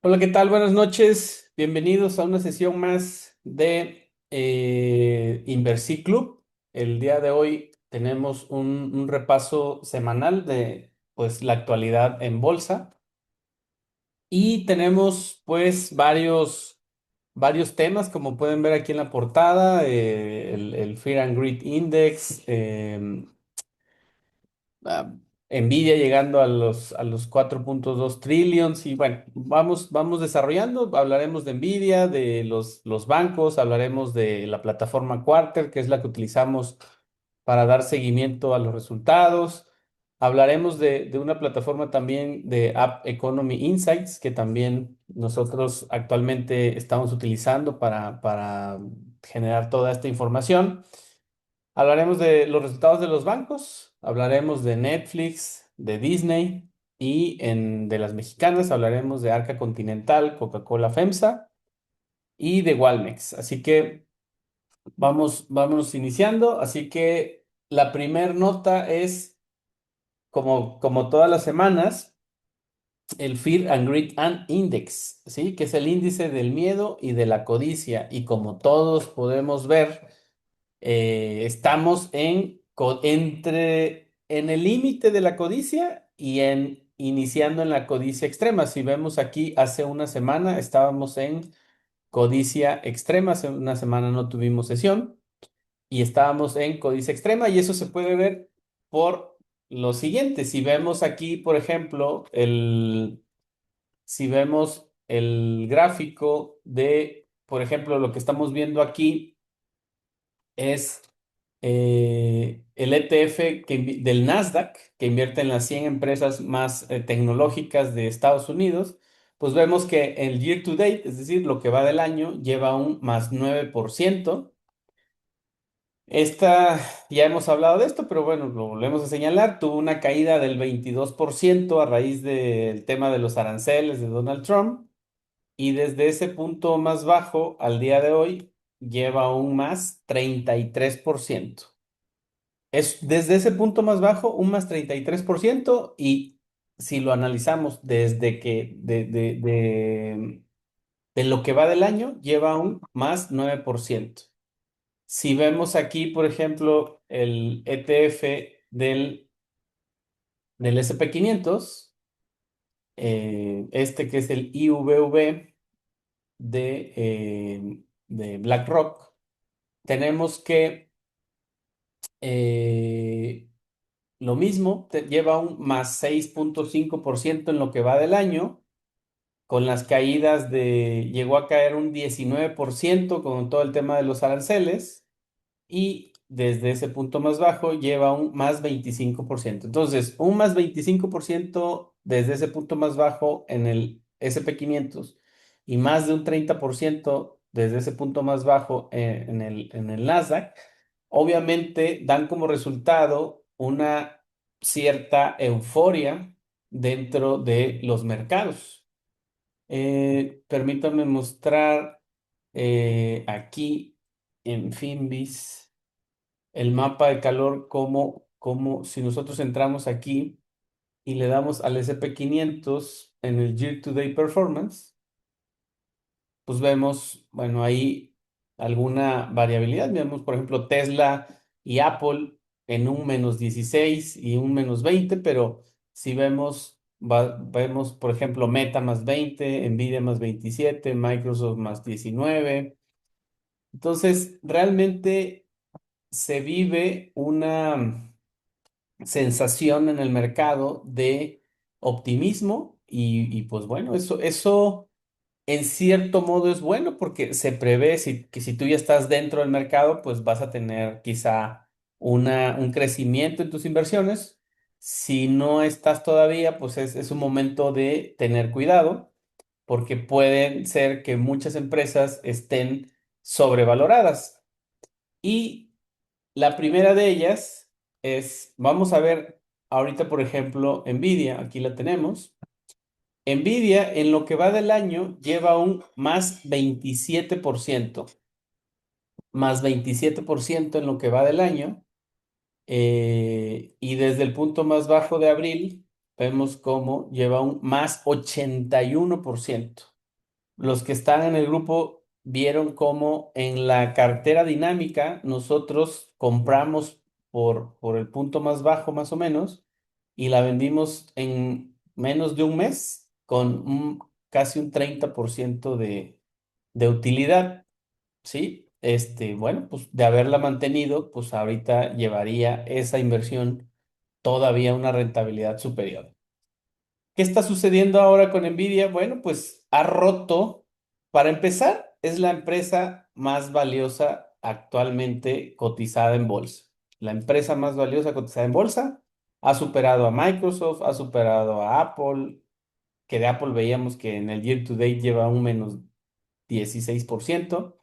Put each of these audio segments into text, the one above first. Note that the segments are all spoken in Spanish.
Hola, ¿qué tal? Buenas noches. Bienvenidos a una sesión más de Inversi Club. El día de hoy tenemos un repaso semanal de pues la actualidad en bolsa y tenemos pues varios temas, como pueden ver aquí en la portada, el Fear and Greed Index, ah, Nvidia llegando a los 4.2 trillions y bueno, vamos desarrollando, hablaremos de Nvidia, de los bancos, hablaremos de la plataforma Quarter, que es la que utilizamos para dar seguimiento a los resultados, hablaremos de una plataforma también de App Economy Insights, que también nosotros actualmente estamos utilizando para generar toda esta información. Hablaremos de los resultados de los bancos, hablaremos de Netflix, de Disney de las mexicanas hablaremos de Arca Continental, Coca-Cola FEMSA y de Walmex. Así que vamos iniciando. Así que la primer nota es, como todas las semanas, el Fear and Greed Index, ¿sí? Que es el índice del miedo y de la codicia. Y como todos podemos ver, estamos en el límite de la codicia y iniciando en la codicia extrema. Si vemos aquí, hace una semana estábamos en codicia extrema, hace una semana no tuvimos sesión y estábamos en codicia extrema y eso se puede ver por lo siguiente. Si vemos aquí, por ejemplo, si vemos el gráfico por ejemplo, lo que estamos viendo aquí es el ETF del Nasdaq, que invierte en las 100 empresas más tecnológicas de Estados Unidos, pues vemos que el year to date, es decir, lo que va del año, lleva un más 9%. Esta, ya hemos hablado de esto, pero bueno, lo volvemos a señalar, tuvo una caída del 22% a raíz del tema de los aranceles de Donald Trump. Y desde ese punto más bajo al día de hoy lleva un más 33%. Es desde ese punto más bajo un más 33% y si lo analizamos desde de lo que va del año lleva un más 9%. Si vemos aquí, por ejemplo, el ETF del S&P 500, este que es el IVV de BlackRock, tenemos que lo mismo, lleva un más 6.5% en lo que va del año, con las caídas llegó a caer un 19% con todo el tema de los aranceles y desde ese punto más bajo lleva un más 25%. Entonces, un más 25% desde ese punto más bajo en el S&P 500 y más de un 30% desde ese punto más bajo en el Nasdaq, obviamente dan como resultado una cierta euforia dentro de los mercados. Permítanme mostrar aquí en Finbis el mapa de calor, como si nosotros entramos aquí y le damos al S&P 500 en el Year to Day Performance, pues vemos, bueno, ahí alguna variabilidad. Vemos, por ejemplo, Tesla y Apple en un menos 16 y un menos 20, pero si vemos, por ejemplo, Meta más 20, Nvidia más 27, Microsoft más 19. Entonces, realmente se vive una sensación en el mercado de optimismo y pues bueno, eso en cierto modo es bueno porque se prevé que si tú ya estás dentro del mercado, pues vas a tener quizá un crecimiento en tus inversiones. Si no estás todavía, pues es un momento de tener cuidado porque pueden ser que muchas empresas estén sobrevaloradas. Y la primera de ellas vamos a ver ahorita, por ejemplo, Nvidia, aquí la tenemos. Nvidia en lo que va del año lleva un más 27% en lo que va del año, y desde el punto más bajo de abril vemos cómo lleva un más 81%. los que están en el grupo vieron cómo en la cartera dinámica nosotros compramos por el punto más bajo más o menos y la vendimos en menos de un mes con casi un 30% de utilidad, ¿sí? Bueno, pues de haberla mantenido, pues ahorita llevaría esa inversión todavía una rentabilidad superior. ¿Qué está sucediendo ahora con Nvidia? Bueno, pues ha roto, para empezar, es la empresa más valiosa actualmente cotizada en bolsa. La empresa más valiosa cotizada en bolsa ha superado a Microsoft, ha superado a Apple, que de Apple veíamos que en el year to date lleva un menos 16%.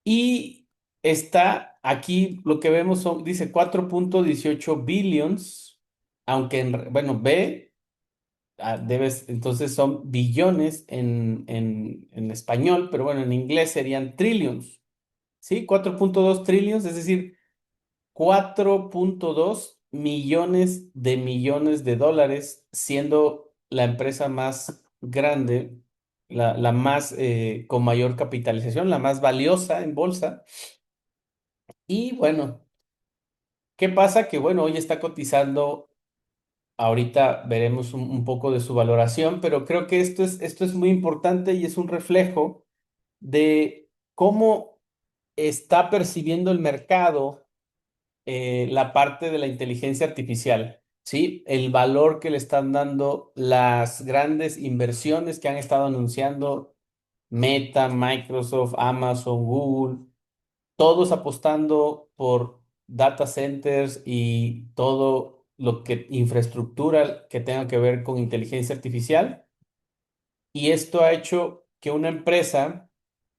Y está aquí, lo que vemos son, dice 4.18 billions, aunque bueno, entonces son billones en español, pero bueno, en inglés serían trillions, ¿sí? 4.2 trillions, es decir, 4.2 millones de dólares, siendo la empresa más grande, la más con mayor capitalización, la más valiosa en bolsa. Y bueno, ¿qué pasa? Que bueno, hoy está cotizando. Ahorita veremos un poco de su valoración, pero creo que esto es muy importante y es un reflejo de cómo está percibiendo el mercado la parte de la inteligencia artificial, ¿sí? El valor que le están dando las grandes inversiones que han estado anunciando Meta, Microsoft, Amazon, Google, todos apostando por data centers y todo lo que infraestructura que tenga que ver con inteligencia artificial. Y esto ha hecho que una empresa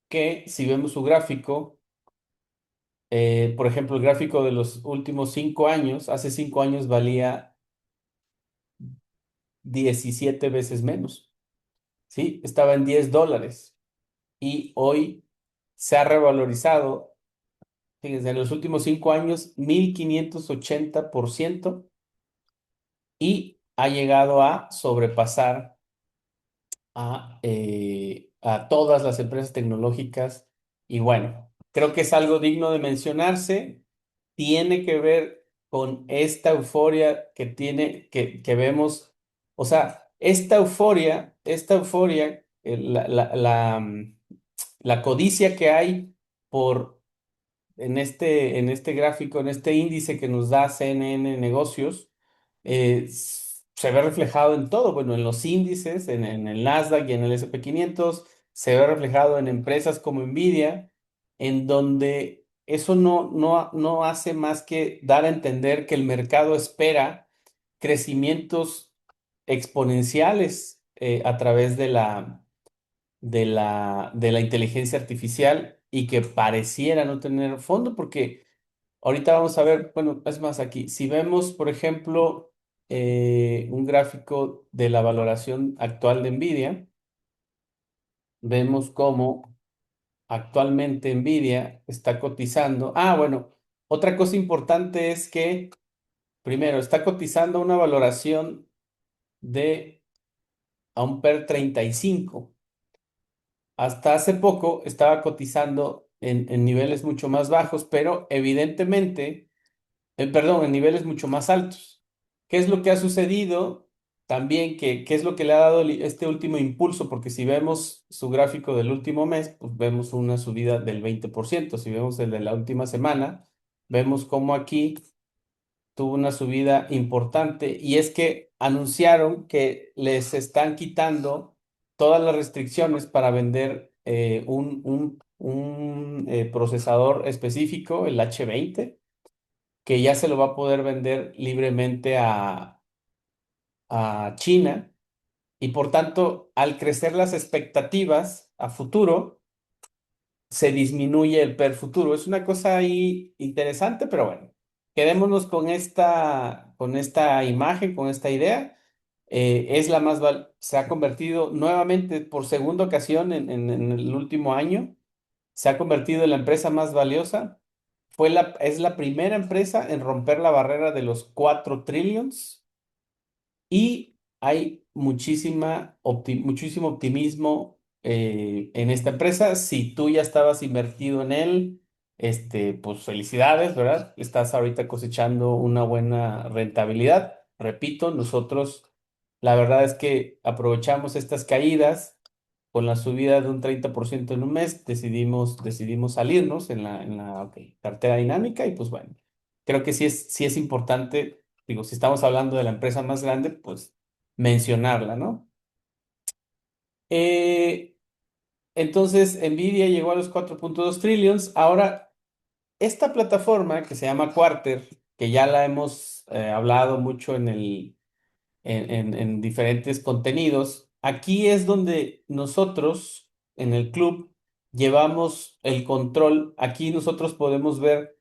que, si vemos su gráfico, por ejemplo, el gráfico de los últimos 5 años, hace 5 años valía 17 veces menos, ¿sí? Estaba en $10 y hoy se ha revalorizado. Fíjense, en los últimos 5 años, 1580%, y ha llegado a sobrepasar a todas las empresas tecnológicas. Y bueno, creo que es algo digno de mencionarse. Tiene que ver con esta euforia que vemos. O sea, esta euforia, la codicia que hay por en este gráfico, en este índice que nos da CNN Negocios, se ve reflejado en todo, bueno, en los índices, en el Nasdaq y en el S&P 500, se ve reflejado en empresas como Nvidia, en donde eso no hace más que dar a entender que el mercado espera crecimientos exponenciales a través de la inteligencia artificial y que pareciera no tener fondo, porque ahorita vamos a ver, bueno, es más aquí, si vemos, por ejemplo, un gráfico de la valoración actual de Nvidia, vemos cómo actualmente Nvidia está cotizando. Ah, bueno, otra cosa importante es que, primero, está cotizando una valoración de a un PER 35. Hasta hace poco estaba cotizando en niveles mucho más bajos, pero evidentemente, perdón, en niveles mucho más altos. ¿Qué es lo que ha sucedido? También, ¿qué es lo que le ha dado este último impulso? Porque si vemos su gráfico del último mes, pues vemos una subida del 20%. Si vemos el de la última semana, vemos cómo aquí tuvo una subida importante, y es que anunciaron que les están quitando todas las restricciones para vender un procesador específico, el H20, que ya se lo va a poder vender libremente a China, y por tanto, al crecer las expectativas a futuro, se disminuye el PER futuro. Es una cosa ahí interesante, pero bueno, quedémonos con esta imagen, con esta idea. Se ha convertido nuevamente por segunda ocasión en el último año, se ha convertido en la empresa más valiosa. Es la primera empresa en romper la barrera de los 4 trillions, y hay muchísimo optimismo en esta empresa. Si tú ya estabas invertido en él, pues felicidades, ¿verdad? Estás ahorita cosechando una buena rentabilidad. Repito, nosotros la verdad es que aprovechamos estas caídas con la subida de un 30% en un mes, decidimos salirnos ok, cartera dinámica y pues bueno, creo que sí es importante, digo, si estamos hablando de la empresa más grande, pues mencionarla, ¿no? Eh, entonces, Nvidia llegó a los 4.2 trillions. Ahora, esta plataforma que se llama Quarter, que ya la hemos hablado mucho en diferentes contenidos, aquí es donde nosotros, en el club, llevamos el control. Aquí nosotros podemos ver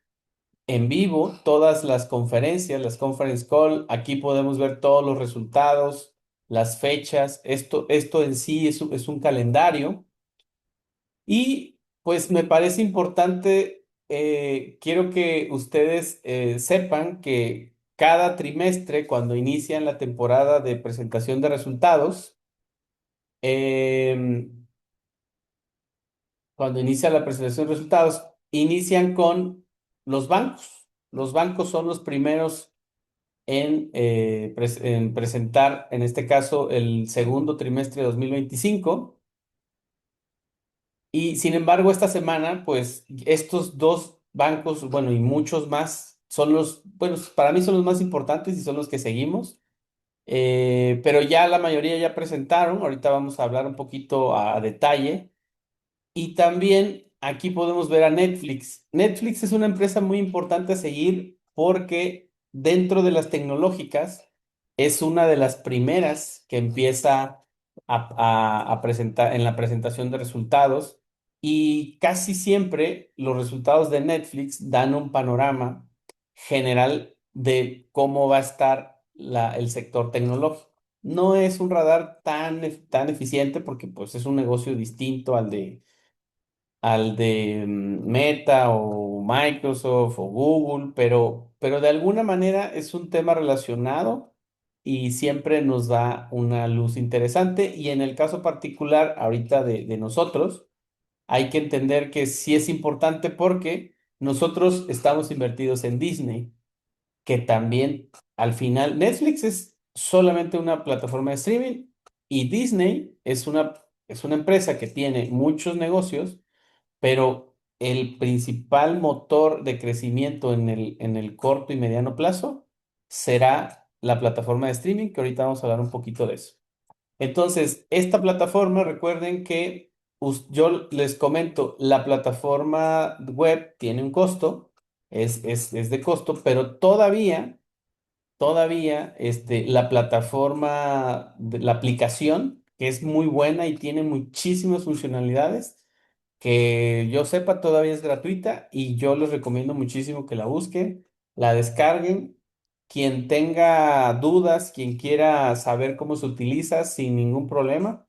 en vivo todas las conferencias, las conference call. Aquí podemos ver todos los resultados, las fechas. Esto en sí es un calendario y pues me parece importante, quiero que ustedes sepan que cada trimestre, cuando inician la temporada de presentación de resultados, em, cuando inicia la presentación de resultados, inician con los bancos. Los bancos son los primeros en presentar, en este caso, el segundo trimestre de 2025. Y sin embargo, esta semana, pues estos dos bancos, bueno, y muchos más, bueno, para mí son los más importantes y son los que seguimos. Pero ya la mayoría ya presentaron, ahorita vamos a hablar un poquito a detalle. Y también aquí podemos ver a Netflix. Netflix es una empresa muy importante a seguir porque dentro de las tecnológicas es una de las primeras que empieza a presentar en la presentación de resultados y casi siempre los resultados de Netflix dan un panorama general de cómo va a estar el sector tecnológico. No es un radar tan eficiente porque pues es un negocio distinto al de Meta o Microsoft o Google, pero de alguna manera es un tema relacionado y siempre nos da una luz interesante. Y en el caso particular, ahorita de nosotros, hay que entender que sí es importante porque nosotros estamos invertidos en Disney, que también al final Netflix es solamente una plataforma de streaming y Disney es una empresa que tiene muchos negocios, pero el principal motor de crecimiento en el corto y mediano plazo será la plataforma de streaming, que ahorita vamos a hablar un poquito de eso. Entonces, esta plataforma, recuerden que yo les comento, la plataforma web tiene un costo, es de costo, pero todavía, la plataforma, la aplicación, que es muy buena y tiene muchísimas funcionalidades, que yo sepa todavía es gratuita y yo les recomiendo muchísimo que la busquen, la descarguen. Quien tenga dudas, quien quiera saber cómo se utiliza sin ningún problema,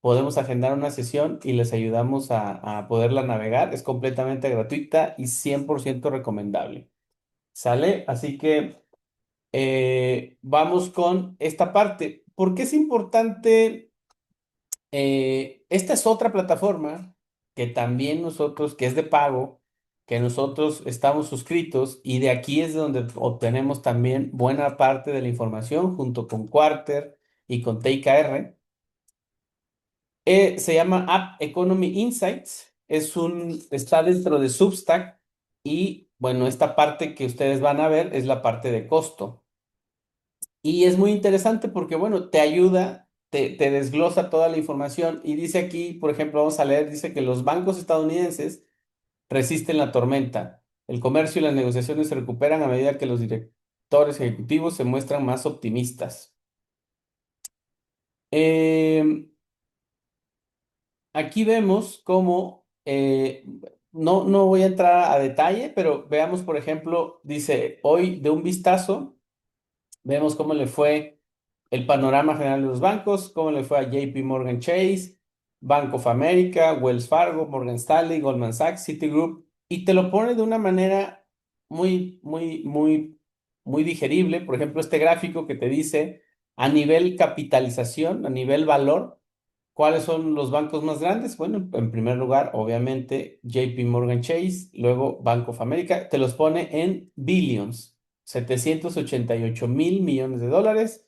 podemos agendar una sesión y les ayudamos a poderla navegar. Es completamente gratuita y 100% recomendable. ¿Sale? Así que vamos con esta parte. ¿Por qué es importante? Esta es otra plataforma que también nosotros, que es de pago, que nosotros estamos suscritos y de aquí es donde obtenemos también buena parte de la información junto con Quarter y con TKR. Se llama App Economy Insights. Está dentro de Substack y bueno, esta parte que ustedes van a ver es la parte de costo. Y es muy interesante porque, bueno, te ayuda, te desglosa toda la información y dice aquí, por ejemplo, vamos a leer, dice que los bancos estadounidenses resisten la tormenta. El comercio y las negociaciones se recuperan a medida que los directores ejecutivos se muestran más optimistas. Eh, Aquí vemos cómo, no voy a entrar a detalle, pero veamos, por ejemplo, dice, hoy de un vistazo, vemos cómo le fue el panorama general de los bancos, cómo le fue a JP Morgan Chase, Bank of America, Wells Fargo, Morgan Stanley, Goldman Sachs, Citigroup, y te lo pone de una manera muy, muy, muy, muy digerible. Por ejemplo, este gráfico que te dice a nivel capitalización, a nivel valor, ¿Cuáles son los bancos más grandes? Bueno, en primer lugar, obviamente, JP Morgan Chase, luego Bank of America, te los pone en billions, 788.000 millones de dólares,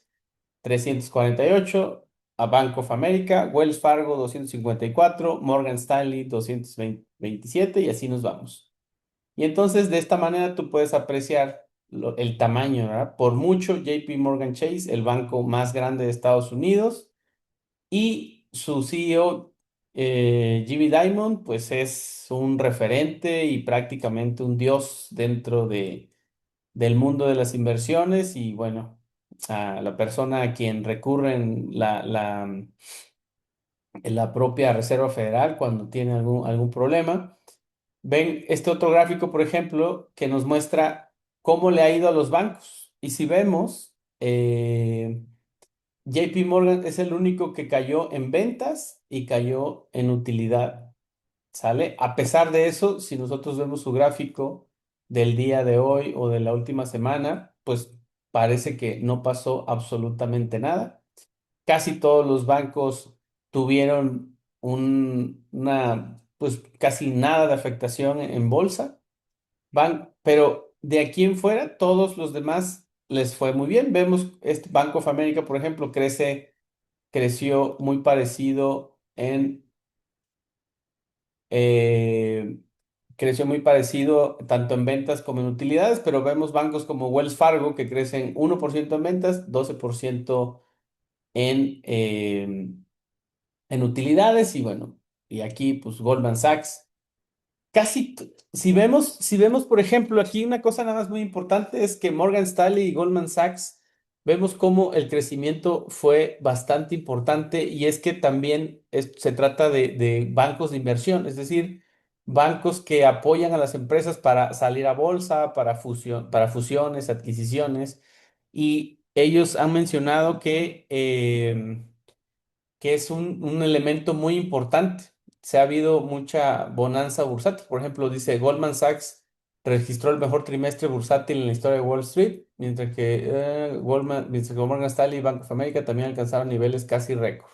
348 a Bank of America, Wells Fargo 254, Morgan Stanley 227 y así nos vamos. Y entonces de esta manera tú puedes apreciar el tamaño, ¿verdad? Por mucho, JP Morgan Chase, el banco más grande de Estados Unidos, y su CEO, Jimmy Dimon, pues es un referente y prácticamente un dios dentro del mundo de las inversiones y bueno, a la persona a quien recurren en la propia Reserva Federal cuando tiene algún problema. Ven este otro gráfico, por ejemplo, que nos muestra cómo le ha ido a los bancos. Y si vemos, JP Morgan es el único que cayó en ventas y cayó en utilidad, ¿sale? A pesar de eso, si nosotros vemos su gráfico del día de hoy o de la última semana, pues parece que no pasó absolutamente nada. Casi todos los bancos tuvieron pues casi nada de afectación en bolsa. Pero de aquí en fuera, todos los demás les fue muy bien. Vemos este Bank of America, por ejemplo, creció muy parecido eh, creció muy parecido tanto en ventas como en utilidades, pero vemos bancos como Wells Fargo que crecen 1% en ventas, 12% en, eh, en utilidades y bueno, y aquí pues Goldman Sachs. Si vemos, por ejemplo, aquí una cosa nada más muy importante es que Morgan Stanley y Goldman Sachs, vemos cómo el crecimiento fue bastante importante y es que también se trata de bancos de inversión, es decir, bancos que apoyan a las empresas para salir a bolsa, para fusiones, adquisiciones, y ellos han mencionado que es un elemento muy importante. Se ha habido mucha bonanza bursátil. Por ejemplo, dice Goldman Sachs registró el mejor trimestre bursátil en la historia de Wall Street, mientras que Morgan Stanley y Bank of America también alcanzaron niveles casi récord.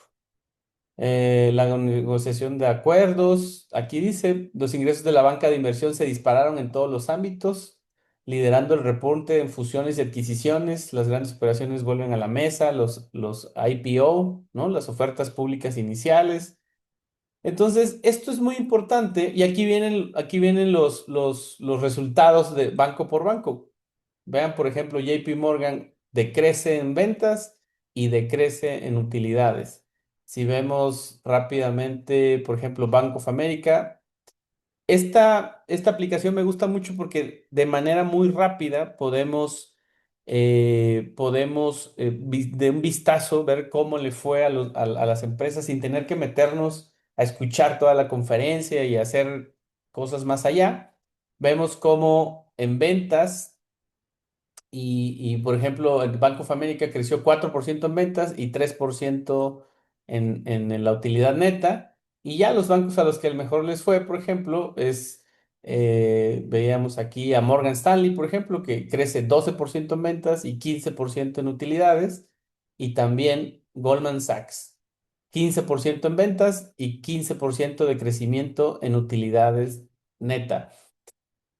La negociación de acuerdos. Aquí dice, los ingresos de la banca de inversión se dispararon en todos los ámbitos, liderando el reporte en fusiones y adquisiciones. Las grandes operaciones vuelven a la mesa, los IPO, ¿no? Las ofertas públicas iniciales. Entonces, esto es muy importante y aquí vienen los resultados de banco por banco. Vean, por ejemplo, JP Morgan decrece en ventas y decrece en utilidades. Si vemos rápidamente, por ejemplo, Bank of America, esta aplicación me gusta mucho porque de manera muy rápida podemos de un vistazo ver cómo le fue a las empresas sin tener que meternos a escuchar toda la conferencia y hacer cosas más allá. Vemos cómo en ventas por ejemplo, el Bank of America creció 4% en ventas y 3% en la utilidad neta. Y ya los bancos a los que el mejor les fue, por ejemplo, veíamos aquí a Morgan Stanley, por ejemplo, que crece 12% en ventas y 15% en utilidades. Y también Goldman Sachs, 15% en ventas y 15% de crecimiento en utilidades neta.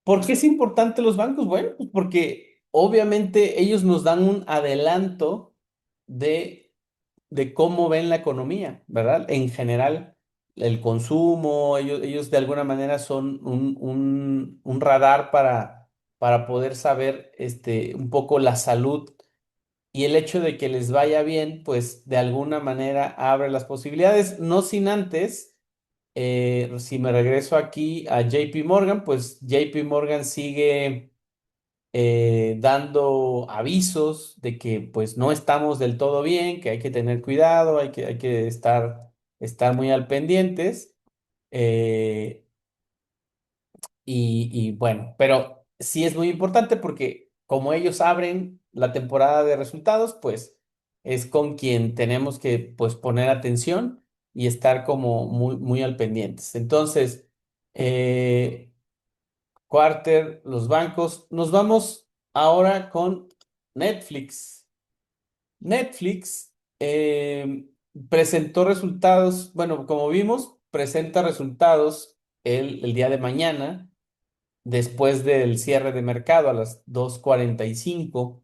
¿Por qué es importante los bancos? Bueno, pues porque obviamente ellos nos dan un adelanto de, de cómo ven la economía, ¿verdad? En general, el consumo, ellos de alguna manera son un radar para poder saber un poco la salud y el hecho de que les vaya bien, pues de alguna manera abre las posibilidades, no sin antes si me regreso aquí a JP Morgan, pues JP Morgan sigue dando avisos de que pues no estamos del todo bien, que hay que tener cuidado, hay que estar muy al pendientes. eh, y bueno, pero sí es muy importante porque como ellos abren la temporada de resultados, pues es con quien tenemos que pues poner atención y estar como muy, muy al pendientes. Entonces, eh, Quarter, los bancos, nos vamos ahora con Netflix. Netflix, presentó resultados, bueno, como vimos, presenta resultados el día de mañana, después del cierre de mercado a las 2:45.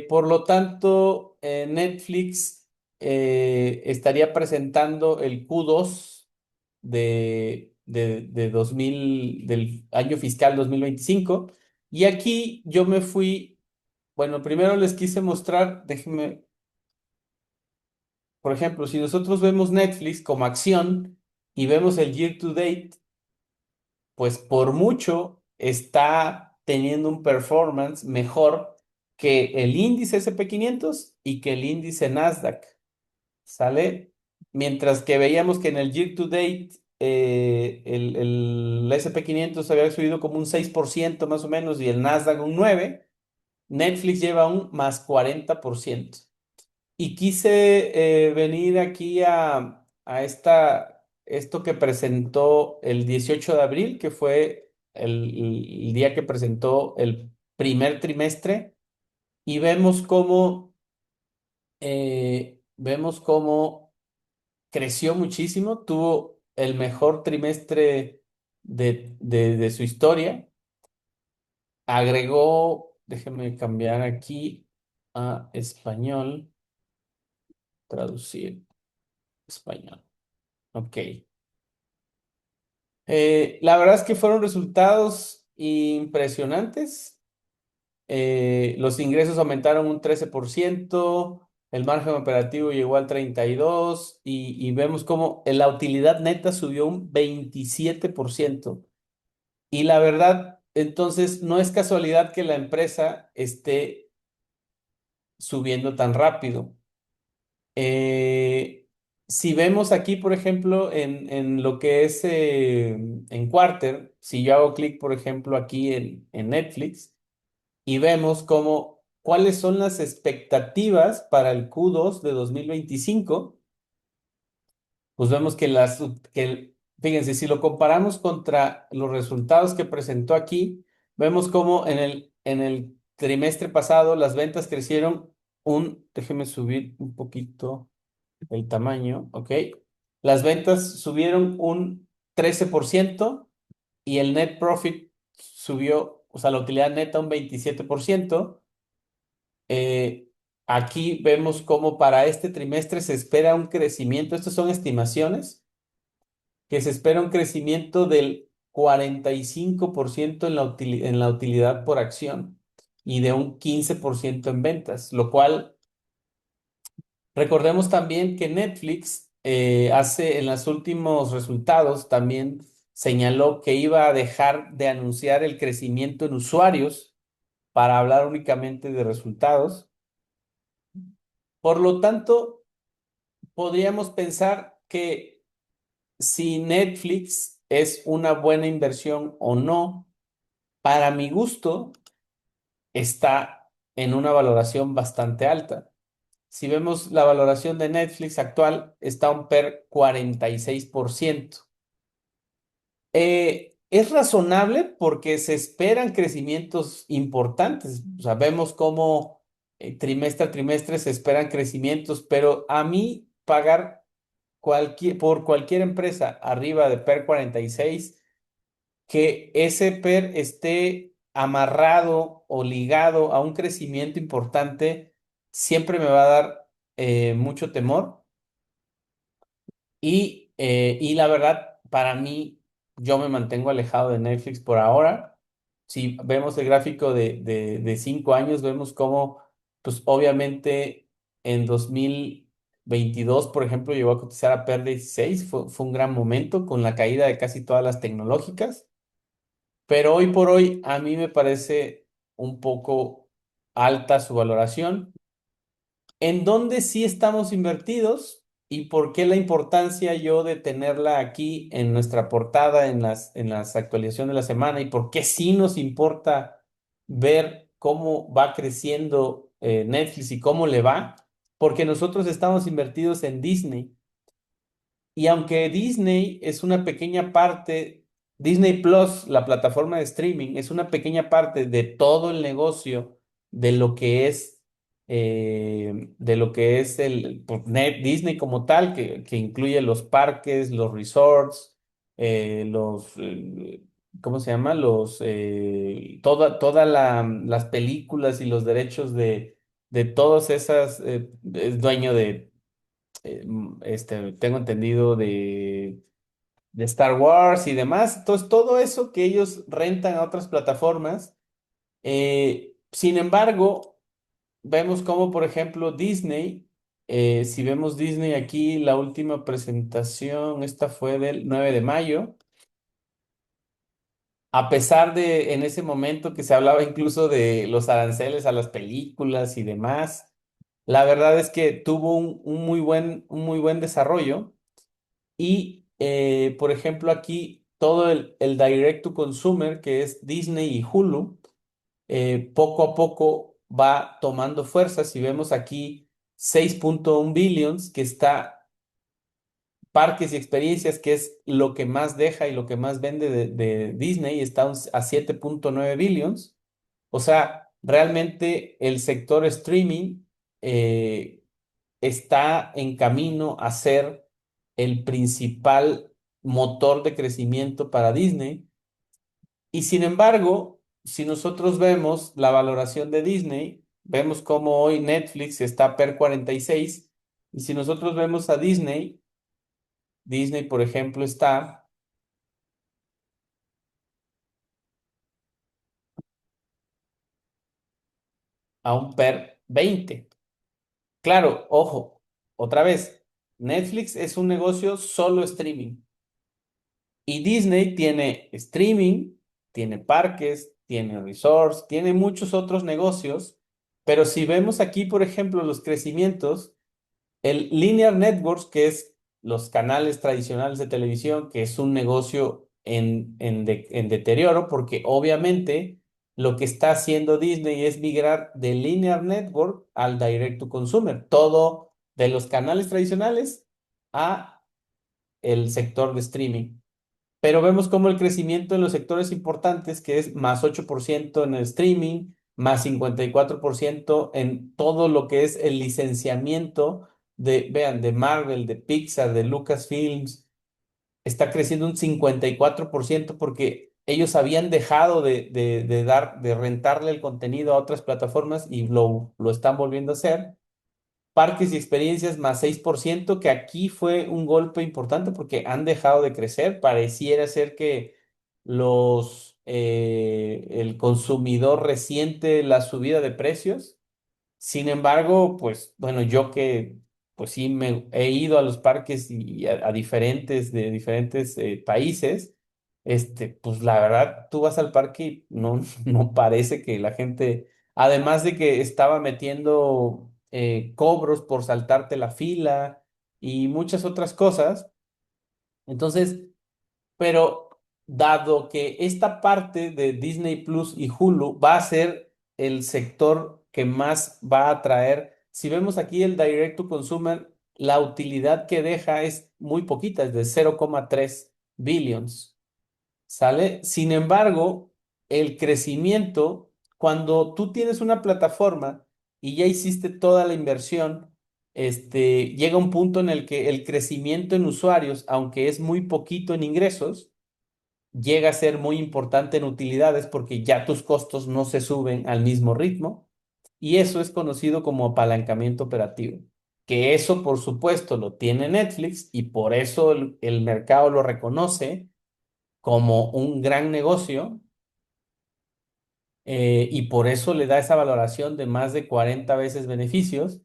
Por lo tanto, Netflix estaría presentando el Q2 de 2000, del año fiscal 2025. Y aquí yo me fui, bueno, primero les quise mostrar, déjenme, por ejemplo, si nosotros vemos Netflix como acción y vemos el year to date, pues por mucho está teniendo un performance mejor que el índice S&P 500 y que el índice Nasdaq, ¿sale? Mientras que veíamos que en el year to date el S&P 500 había subido como un 6% más o menos y el Nasdaq un 9%. Netflix lleva un más 40%. Y quise venir aquí esto que presentó el 18 de abril, que fue el día que presentó el primer trimestre, y vemos cómo creció muchísimo, tuvo el mejor trimestre de su historia, agregó, déjeme cambiar aquí a español, traducir español. Ok. La verdad es que fueron resultados impresionantes. Los ingresos aumentaron un 13%, el margen operativo llegó al 32% y vemos como la utilidad neta subió un 27%. Y la verdad, entonces, no es casualidad que la empresa esté subiendo tan rápido. Eh, si vemos aquí, por ejemplo, en lo que es en Quarter, si yo hago clic, por ejemplo, aquí en Netflix y vemos cuáles son las expectativas para el Q2 de 2025, pues vemos fíjense, si lo comparamos contra los resultados que presentó aquí, vemos cómo en el trimestre pasado las ventas crecieron déjeme subir un poquito el tamaño, ¿ok? Las ventas subieron un 13% y el net profit subió, o sea, la utilidad neta un 27%. Eh, Aquí vemos cómo para este trimestre se espera un crecimiento, estas son estimaciones, que se espera un crecimiento del 45% en la utilidad por acción y de un 15% en ventas, lo cual recordemos también que Netflix en los últimos resultados también señaló que iba a dejar de anunciar el crecimiento en usuarios para hablar únicamente de resultados. Por lo tanto, podríamos pensar que si Netflix es una buena inversión o no, para mi gusto, está en una valoración bastante alta. Si vemos la valoración de Netflix actual, está un PER 46%. Es razonable porque se esperan crecimientos importantes. O sea, vemos cómo trimestre a trimestre se esperan crecimientos, pero a mí pagar por cualquier empresa arriba de PER 46, que ese PER esté amarrado o ligado a un crecimiento importante, siempre me va a dar mucho temor. Y la verdad, para mí, yo me mantengo alejado de Netflix por ahora. Si vemos el gráfico de 5 años, vemos cómo, pues obviamente en 2022 por ejemplo, llegó a cotizar a PER 16. Fue un gran momento con la caída de casi todas las tecnológicas. Pero hoy por hoy, a mí me parece un poco alta su valoración. ¿En dónde sí estamos invertidos y por qué la importancia yo de tenerla aquí en nuestra portada en las actualizaciones de la semana y por qué sí nos importa ver cómo va creciendo Netflix y cómo le va? Porque nosotros estamos invertidos en Disney y aunque Disney es una pequeña parte, Disney Plus, la plataforma de streaming, es una pequeña parte de todo el negocio de lo que es de lo que es pues, Disney como tal, que incluye los parques, los resorts, ¿cómo se llama? Las películas y los derechos de todas esas, es dueño tengo entendido de Star Wars y demás. Entonces, todo eso que ellos rentan a otras plataformas. Sin embargo, vemos como, por ejemplo, Disney, si vemos Disney aquí, la última presentación, esta fue del 9 de mayo, a pesar de en ese momento que se hablaba incluso de los aranceles a las películas y demás, la verdad es que tuvo un muy buen desarrollo. Y, por ejemplo, aquí todo el direct to consumer, que es Disney y Hulu, poco a poco va tomando fuerza. Si vemos aquí 6.1 billions, que está parques y experiencias, que es lo que más deja y lo que más vende de Disney, está a 7.9 billions. O sea, realmente el sector streaming eh, está en camino a ser el principal motor de crecimiento para Disney. Y sin embargo, si nosotros vemos la valoración de Disney, vemos como hoy Netflix está per 46, y si nosotros vemos a Disney, Disney, por ejemplo, está a un per 20. Claro, ojo, otra vez, Netflix es un negocio solo streaming. Y Disney tiene streaming, tiene parques, tiene resorts, tiene muchos otros negocios, pero si vemos aquí, por ejemplo, los crecimientos, el Linear Networks, que es los canales tradicionales de televisión, que es un negocio en deterioro, porque obviamente lo que está haciendo Disney es migrar del Linear Network al Direct to Consumer, todo de los canales tradicionales a el sector de streaming. Pero vemos como el crecimiento en los sectores importantes, que es más 8% en el streaming, más 54% en todo lo que es el licenciamiento vean, de Marvel, de Pixar, de Lucasfilms, está creciendo un 54% porque ellos habían dejado de rentarle el contenido a otras plataformas y lo están volviendo a hacer. Parques y experiencias más 6%, que aquí fue un golpe importante porque han dejado de crecer. Pareciera ser que el consumidor resiente la subida de precios. Sin embargo, pues bueno, yo que pues sí me he ido a los parques y a diferentes países, pues la verdad, tú vas al parque y no, no parece que la gente, además de que estaba metiendo cobros por saltarte la fila y muchas otras cosas. Entonces, pero dado que esta parte de Disney Plus y Hulu va a ser el sector que más va a atraer, si vemos aquí el Direct to Consumer, la utilidad que deja es muy poquita, es de 0,3 billions. ¿Sale? Sin embargo, el crecimiento, cuando tú tienes una plataforma y ya hiciste toda la inversión, llega un punto en el que el crecimiento en usuarios, aunque es muy poquito en ingresos, llega a ser muy importante en utilidades porque ya tus costos no se suben al mismo ritmo, y eso es conocido como apalancamiento operativo. Que eso, por supuesto, lo tiene Netflix y por eso el mercado lo reconoce como un gran negocio, y por eso le da esa valoración de más de 40 veces beneficios.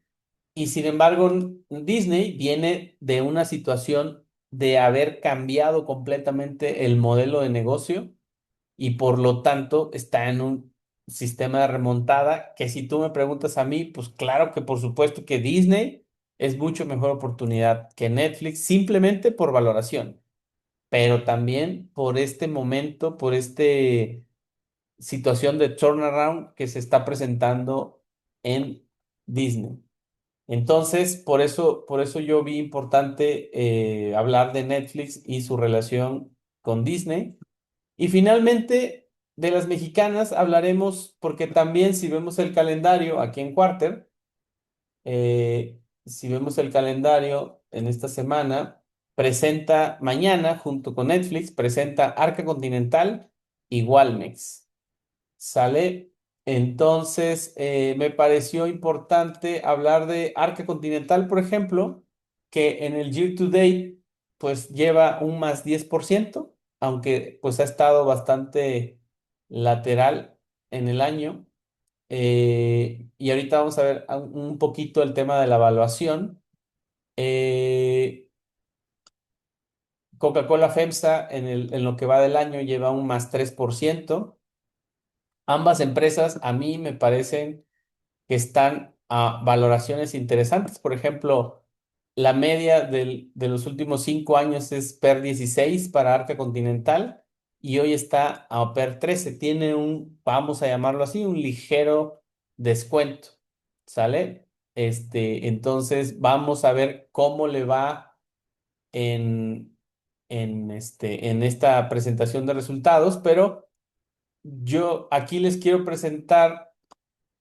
Y sin embargo, Disney viene de una situación de haber cambiado completamente el modelo de negocio y por lo tanto está en un sistema de remontada que, si tú me preguntas a mí, pues claro que por supuesto que Disney es mucho mejor oportunidad que Netflix, simplemente por valoración, pero también por este momento, por este situación de turnaround que se está presentando en Disney. Entonces, por eso yo vi importante hablar de Netflix y su relación con Disney. Y finalmente, de las mexicanas hablaremos, porque también si vemos el calendario aquí en Quarter, Si vemos el calendario en esta semana, presenta mañana, junto con Netflix, presenta Arca Continental y Walmex. ¿Sale? Entonces, me pareció importante hablar de Arca Continental, por ejemplo, que en el year to date, pues lleva un más 10%, aunque pues ha estado bastante lateral en el año. Y ahorita vamos a ver un poquito el tema de la evaluación. Eh, Coca-Cola FEMSA en lo que va del año lleva un más 3%. Ambas empresas a mí me parecen que están a valoraciones interesantes. Por ejemplo, la media de los últimos 5 años es PER 16 para Arca Continental y hoy está a PER 13. Tiene vamos a llamarlo así, un ligero descuento. ¿Sale? Entonces vamos a ver cómo le va en, en esta presentación de resultados, pero yo aquí les quiero presentar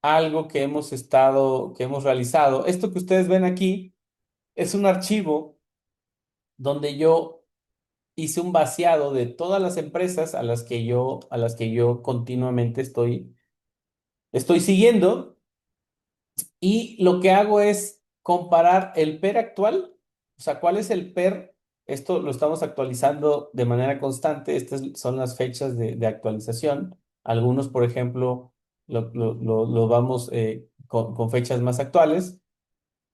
algo que hemos realizado. Esto que ustedes ven aquí es un archivo donde yo hice un vaciado de todas las empresas a las que yo continuamente estoy siguiendo, y lo que hago es comparar el PER actual, o sea, cuál es el PER. Esto lo estamos actualizando de manera constante. Estas son las fechas de actualización. Algunos, por ejemplo, lo vamos con fechas más actuales.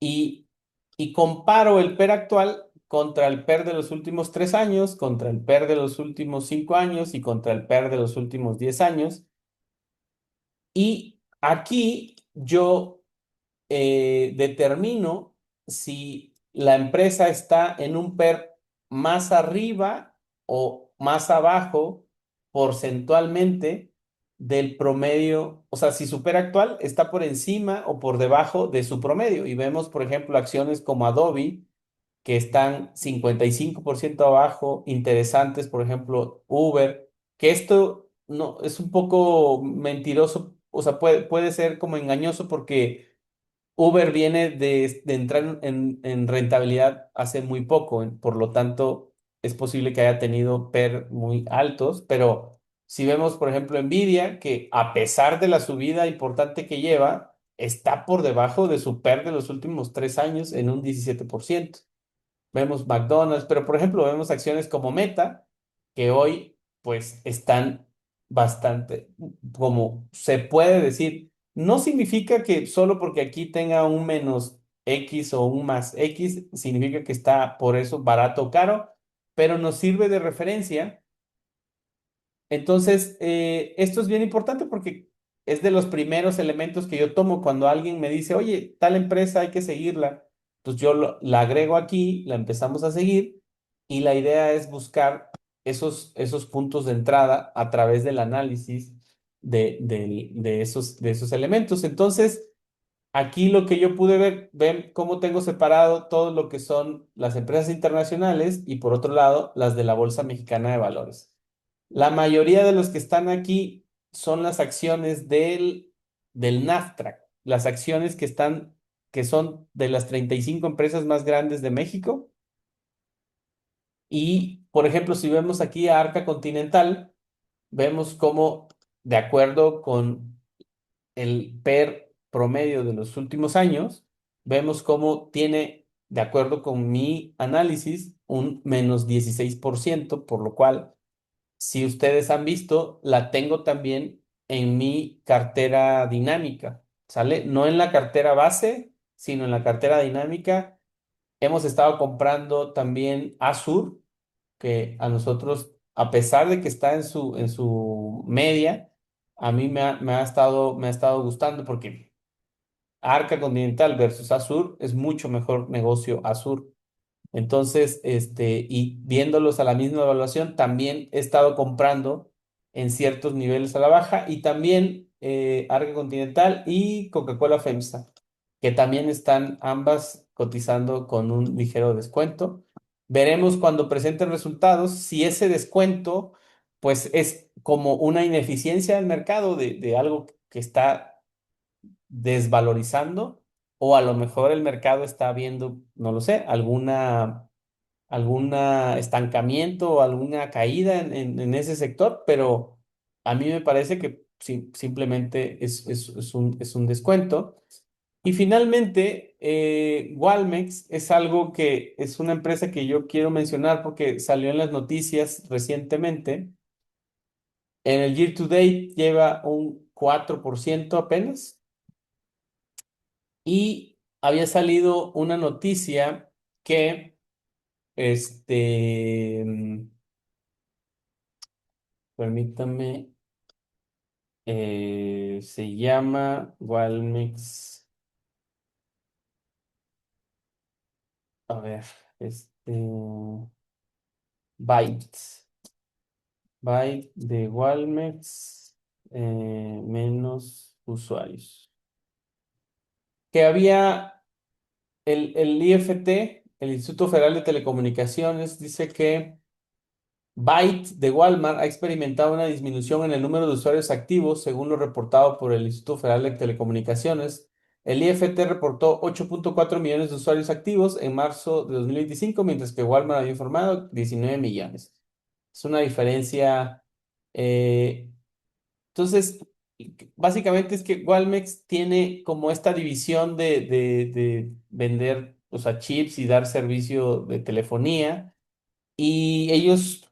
y, y comparo el PER actual contra el PER de los últimos 3 años, contra el PER de los últimos 5 años y contra el PER de los últimos 10 años. Y aquí yo determino si la empresa está en un PER más arriba o más abajo porcentualmente del promedio, o sea, si su PER actual está por encima o por debajo de su promedio. Y vemos, por ejemplo, acciones como Adobe, que están 55% abajo, interesantes, por ejemplo, Uber, que esto no es un poco mentiroso, o sea, puede ser como engañoso porque Uber viene de entrar en rentabilidad hace muy poco. Por lo tanto, es posible que haya tenido PER muy altos, pero si vemos, por ejemplo, Nvidia, que a pesar de la subida importante que lleva, está por debajo de su PER de los últimos 3 años en un 17%. Vemos McDonald's, pero por ejemplo vemos acciones como Meta, que hoy pues están bastante, como se puede decir, no significa que solo porque aquí tenga un menos X o un más X, significa que está por eso barato o caro, pero nos sirve de referencia. Entonces, esto es bien importante porque es de los primeros elementos que yo tomo cuando alguien me dice, oye, tal empresa hay que seguirla. Pues yo la agrego aquí, la empezamos a seguir, y la idea es buscar esos puntos de entrada a través del análisis de esos elementos. Entonces, aquí lo que yo pude ver, ven cómo tengo separado todo lo que son las empresas internacionales y por otro lado las de la Bolsa Mexicana de Valores. La mayoría de los que están aquí son las acciones del Nasdaq, las acciones que son de las 35 empresas más grandes de México. Y, por ejemplo, si vemos aquí a Arca Continental, vemos cómo, de acuerdo con el PER promedio de los últimos años, vemos cómo tiene, de acuerdo con mi análisis, un menos 16%, por lo cual, si ustedes han visto, la tengo también en mi cartera dinámica, ¿sale? No en la cartera base, sino en la cartera dinámica. Hemos estado comprando también Azur, que a nosotros, a pesar de que está en su media, a mí me ha estado gustando porque Arca Continental versus Azur es mucho mejor negocio Azur. Entonces, y viéndolos a la misma evaluación, también he estado comprando en ciertos niveles a la baja, y también Arca Continental y Coca-Cola FEMSA, que también están ambas cotizando con un ligero descuento. Veremos cuando presenten resultados si ese descuento pues es como una ineficiencia del mercado de algo que está desvalorizando, o a lo mejor el mercado está viendo, no lo sé, alguna estancamiento o alguna caída en ese sector, pero a mí me parece que simplemente es un descuento. Y finalmente, Walmex es algo que es una empresa que yo quiero mencionar porque salió en las noticias recientemente. En el year to date lleva un 4% apenas y había salido una noticia que, permítame, se llama Walmex, a ver, Byte, Byte de Walmex, menos usuarios. Que había el IFT, el Instituto Federal de Telecomunicaciones, dice que Byte de Walmart ha experimentado una disminución en el número de usuarios activos, según lo reportado por el Instituto Federal de Telecomunicaciones. El IFT reportó 8.4 millones de usuarios activos en marzo de 2025, mientras que Walmart había informado 19 millones. Es una diferencia. eh, entonces, básicamente es que Walmex tiene como esta división de vender, o sea, chips y dar servicio de telefonía. Y ellos,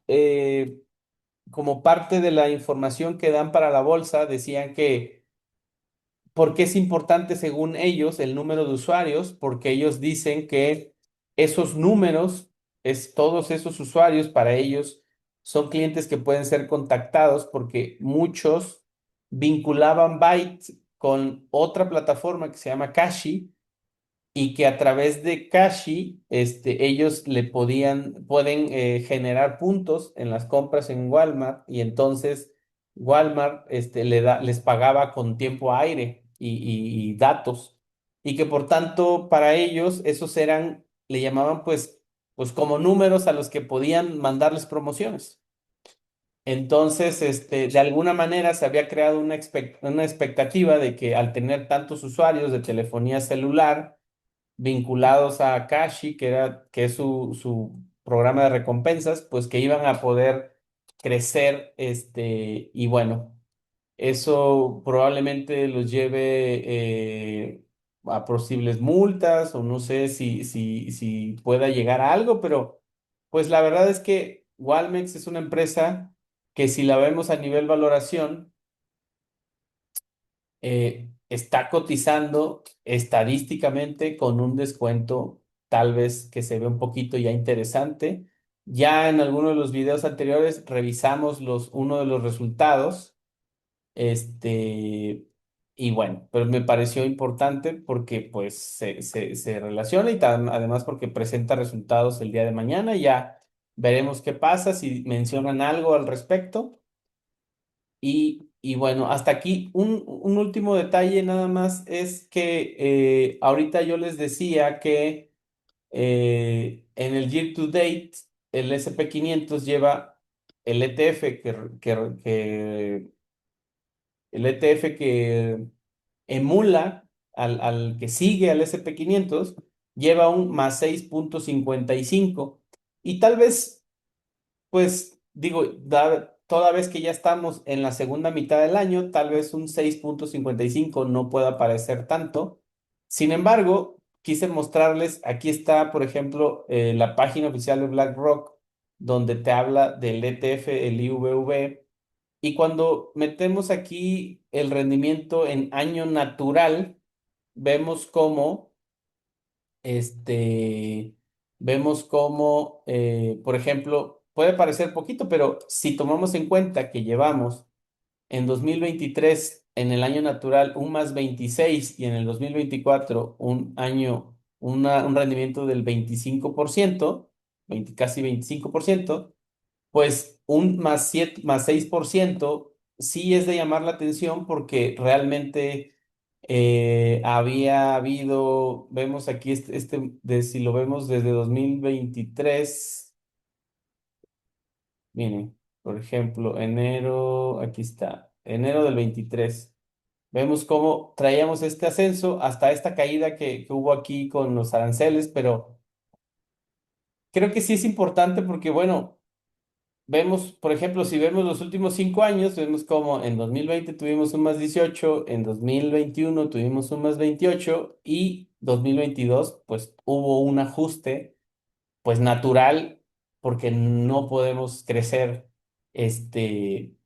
como parte de la información que dan para la bolsa, decían que, ¿por qué es importante según ellos el número de usuarios? Porque ellos dicen que esos números, todos esos usuarios para ellos son clientes que pueden ser contactados porque muchos vinculaban Byte con otra plataforma que se llama Cashi y que a través de Cashi, ellos pueden generar puntos en las compras en Walmart y entonces Walmart, les pagaba con tiempo aire y datos y que por tanto para ellos esos le llamaban pues como números a los que podían mandarles promociones. Entonces, de alguna manera se había creado una expectativa de que al tener tantos usuarios de telefonía celular, vinculados a Kashi, que es su programa de recompensas, pues que iban a poder crecer, y bueno, eso probablemente los lleve a posibles multas o no sé si pueda llegar a algo, pero pues la verdad es que Walmex es una empresa que si la vemos a nivel valoración, está cotizando estadísticamente con un descuento tal vez que se ve un poquito ya interesante. Ya en alguno de los videos anteriores revisamos uno de los resultados, este, y bueno, pero me pareció importante porque pues se relaciona y además porque presenta resultados el día de mañana. Ya veremos qué pasa, si mencionan algo al respecto. Y bueno, hasta aquí un último detalle nada más es que ahorita yo les decía que en el year to date el S&P 500 lleva el ETF el ETF que emula al que sigue al S&P 500 lleva un más 6.55 y tal vez pues digo, toda vez que ya estamos en la segunda mitad del año, tal vez un 6.55 no pueda parecer tanto. Sin embargo, quise mostrarles, aquí está, por ejemplo, la página oficial de BlackRock, donde te habla del ETF, el IVV, y cuando metemos aquí el rendimiento en año natural, vemos cómo este, vemos cómo, por ejemplo, puede parecer poquito, pero si tomamos en cuenta que llevamos en 2023, en el año natural, un más 26 y en el 2024 un rendimiento del 25%, casi 25%, pues un más 7, más 6% sí es de llamar la atención porque realmente había habido, vemos aquí si lo vemos desde 2023, miren, por ejemplo, enero, aquí está, enero del 23. Vemos cómo traíamos este ascenso hasta esta caída que hubo aquí con los aranceles, pero creo que sí es importante porque, bueno, vemos, por ejemplo, si vemos los últimos 5 años, vemos como en 2020 tuvimos un más 18, en 2021 tuvimos un más 28 y 2022 pues hubo un ajuste pues natural porque no podemos crecer este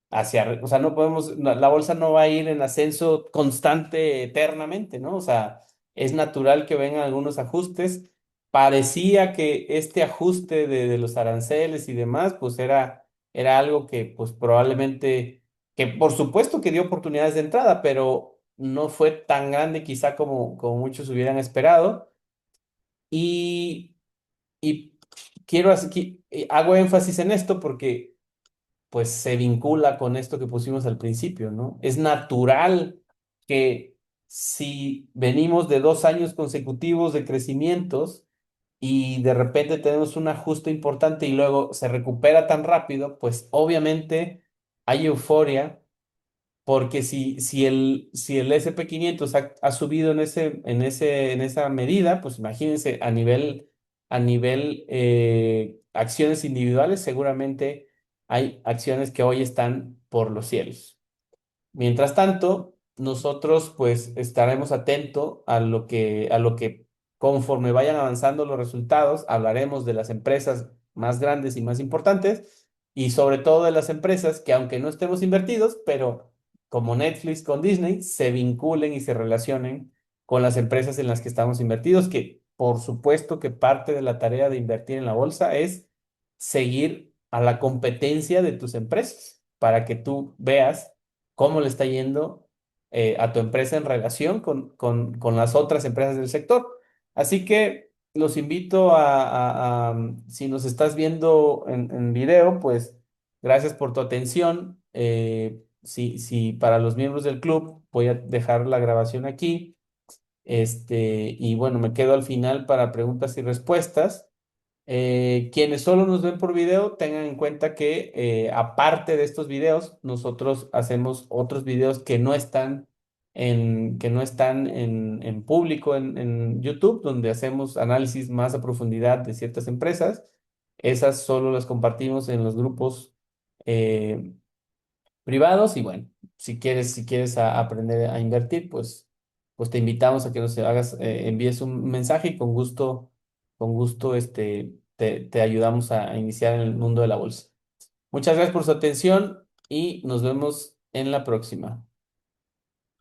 o sea, no podemos, la bolsa no va a ir en ascenso constante eternamente, ¿no? O sea, es natural que vengan algunos ajustes. Parecía que este ajuste de los aranceles y demás, pues era algo que, pues probablemente, que por supuesto que dio oportunidades de entrada, pero no fue tan grande quizá como muchos hubieran esperado. Y, y hago énfasis en esto porque pues se vincula con esto que pusimos al principio, ¿no? Es natural que si venimos de 2 años consecutivos de crecimientos y de repente tenemos un ajuste importante y luego se recupera tan rápido, pues obviamente hay euforia porque si el SP500 ha subido en esa medida, pues imagínense a nivel acciones individuales, seguramente hay acciones que hoy están por los cielos. Mientras tanto, nosotros pues estaremos atentos a lo que conforme vayan avanzando los resultados, hablaremos de las empresas más grandes y más importantes y sobre todo de las empresas que aunque no estemos invertidos, pero como Netflix con Disney, se vinculen y se relacionen con las empresas en las que estamos invertidos, que por supuesto que parte de la tarea de invertir en la bolsa es seguir a la competencia de tus empresas para que tú veas cómo le está yendo a tu empresa en relación con las otras empresas del sector. Así que los invito si nos estás viendo en video, pues gracias por tu atención. Si para los miembros del club voy a dejar la grabación aquí. Y bueno, me quedo al final para preguntas y respuestas. Quienes solo nos ven por video, tengan en cuenta que aparte de estos videos, nosotros hacemos otros videos que no están en público en YouTube, donde hacemos análisis más a profundidad de ciertas empresas. Esas solo las compartimos en los grupos eh, privados y bueno, si quieres aprender a invertir, pues te invitamos a que envíes un mensaje y con gusto, te ayudamos a iniciar en el mundo de la bolsa. Muchas gracias por su atención y nos vemos en la próxima.